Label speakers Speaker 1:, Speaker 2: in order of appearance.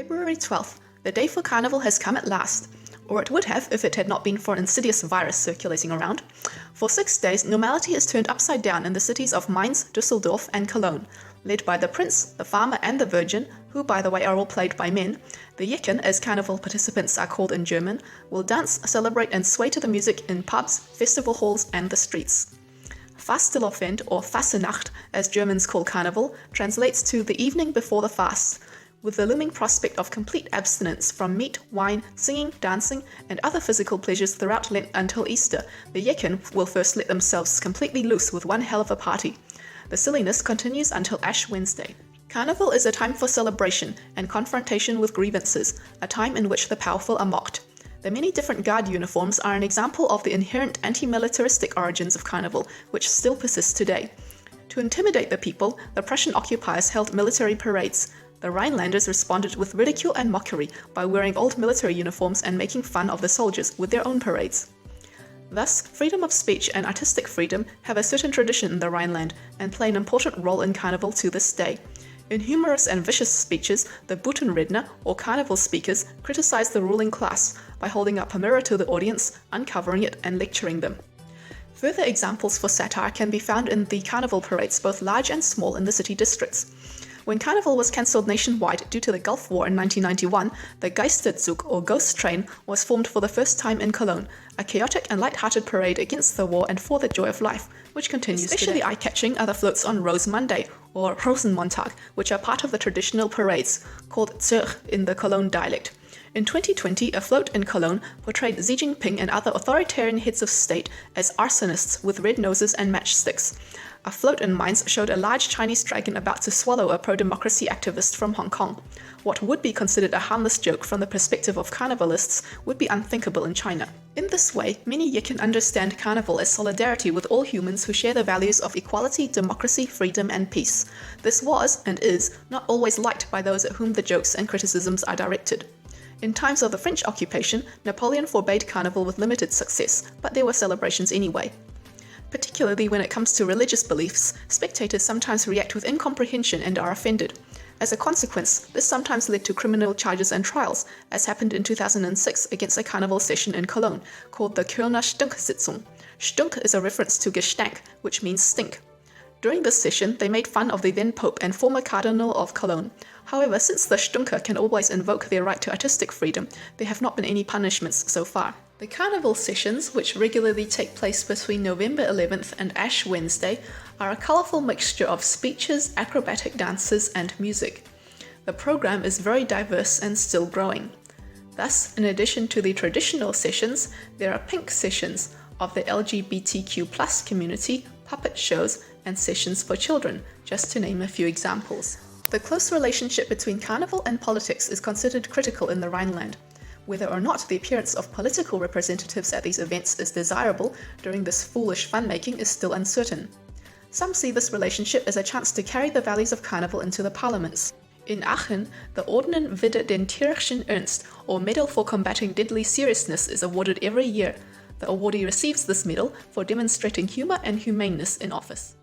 Speaker 1: February 12th, the day for Carnival has come at last, or it would have if it had not been for an insidious virus circulating around. For 6 days, normality is turned upside down in the cities of Mainz, Düsseldorf and Cologne. Led by the Prince, the Farmer and the Virgin, who by the way are all played by men, the Jecken, as Carnival participants are called in German, will dance, celebrate and sway to the music in pubs, festival halls and the streets. Fastelovend, or Fassenacht, as Germans call Carnival, translates to the evening before the fast, with the looming prospect of complete abstinence from meat, wine, singing, dancing, and other physical pleasures throughout Lent until Easter. The Jecken will first let themselves completely loose with one hell of a party. The silliness continues until Ash Wednesday. Carnival is a time for celebration and confrontation with grievances, a time in which the powerful are mocked. The many different guard uniforms are an example of the inherent anti-militaristic origins of Carnival, which still persists today. To intimidate the people, the Prussian occupiers held military parades. The Rhinelanders responded with ridicule and mockery by wearing old military uniforms and making fun of the soldiers with their own parades. Thus, freedom of speech and artistic freedom have a certain tradition in the Rhineland and play an important role in Carnival to this day. In humorous and vicious speeches, the Butenredner, or Carnival speakers, criticize the ruling class by holding up a mirror to the audience, uncovering it and lecturing them. Further examples for satire can be found in the Carnival parades, both large and small, in the city districts. When Carnival was cancelled nationwide due to the Gulf War in 1991, the Geisterzug, or Ghost Train, was formed for the first time in Cologne, a chaotic and light-hearted parade against the war and for the joy of life, which continues today. Especially eye-catching are the floats on Rose Monday, or Rosenmontag, which are part of the traditional parades, called Zurch in the Cologne dialect. In 2020, a float in Cologne portrayed Xi Jinping and other authoritarian heads of state as arsonists with red noses and matchsticks. A float in Mainz showed a large Chinese dragon about to swallow a pro-democracy activist from Hong Kong. What would be considered a harmless joke from the perspective of carnivalists would be unthinkable in China. In this way, many Jecken understand Carnival as solidarity with all humans who share the values of equality, democracy, freedom and peace. This was, and is, not always liked by those at whom the jokes and criticisms are directed. In times of the French occupation, Napoleon forbade Carnival with limited success, but there were celebrations anyway. Particularly when it comes to religious beliefs, spectators sometimes react with incomprehension and are offended. As a consequence, this sometimes led to criminal charges and trials, as happened in 2006 against a Carnival session in Cologne, called the Kölner Stunksitzung. Stunk is a reference to Gestank, which means stink. During this session, they made fun of the then Pope and former Cardinal of Cologne. However, since the Stunker can always invoke their right to artistic freedom, there have not been any punishments so far. The Carnival sessions, which regularly take place between November 11th and Ash Wednesday, are a colourful mixture of speeches, acrobatic dances and music. The program is very diverse and still growing. Thus, in addition to the traditional sessions, there are pink sessions of the LGBTQ+ community, puppet shows, and sessions for children, just to name a few examples. The close relationship between Carnival and politics is considered critical in the Rhineland. Whether or not the appearance of political representatives at these events is desirable during this foolish fun-making is still uncertain. Some see this relationship as a chance to carry the values of Carnival into the parliaments. In Aachen, the Ordenen Widder den tierischen Ernst, or Medal for Combating Deadly Seriousness, is awarded every year. The awardee receives this medal for demonstrating humour and humaneness in office.